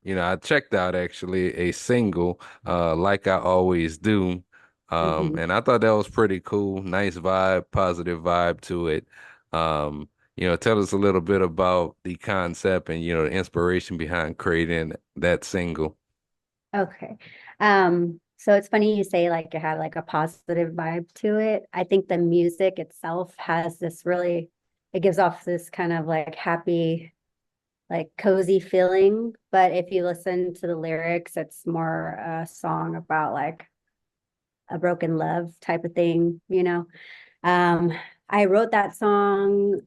I checked out actually a single, like I always do. Hmm. And I thought that was pretty cool. Nice vibe, positive vibe to it. Tell us a little bit about the concept and, the inspiration behind creating that single. Okay. So it's funny you say like it had like a positive vibe to it. I think the music itself has this really, it gives off this kind of like happy, like cozy feeling. But if you listen to the lyrics, it's more a song about like a broken love type of thing. Um, I wrote that song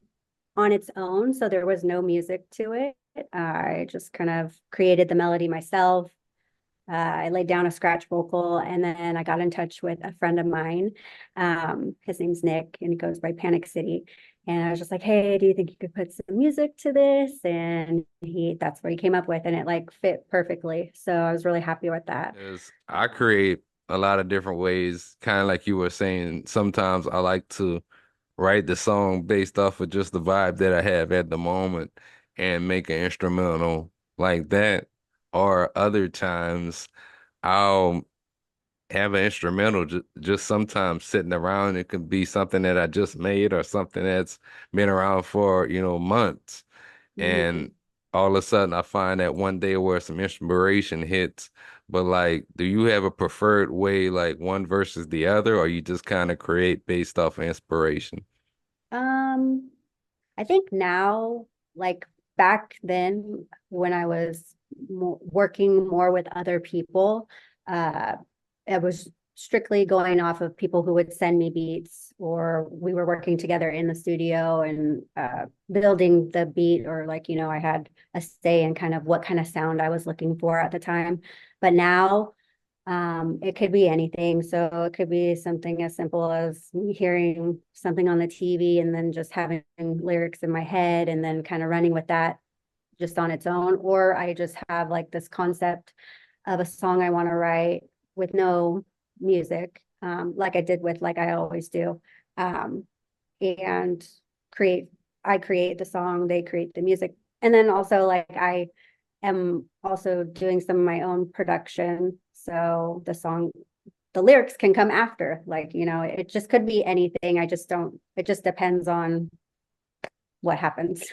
on its own, so there was no music to it. I just kind of created the melody myself. I laid down a scratch vocal, and then I got in touch with a friend of mine. His name's Nick, and he goes by Panic City. And I was just like, "Hey, do you think you could put some music to this?" And that's what he came up with, and it like fit perfectly. So I was really happy with that. Because I create a lot of different ways, kind of like you were saying. Sometimes I like to write the song based off of just the vibe that I have at the moment and make an instrumental like that. Or other times I'll have an instrumental just sometimes sitting around. It could be something that I just made or something that's been around for, months. And Mhm. all of a sudden I find that one day where some inspiration hits. But like, do you have a preferred way, like one versus the other, or you just kind of create based off of inspiration? Um, I think now, like back then when I was working more with other people, uh, it was strictly going off of people who would send me beats, or we were working together in the studio and building the beat, or like, I had a say in kind of what kind of sound I was looking for at the time. But now it could be anything. So it could be something as simple as me hearing something on the TV and then just having lyrics in my head and then kind of running with that just on its own. Or I just have like this concept of a song I want to write with no music, like I did with Like I Always Do. Um, and create, I create the song, they create the music. And then also like I am also doing some of my own production. So the lyrics can come after. Like, it just could be anything. I just don't, it just depends on what happens.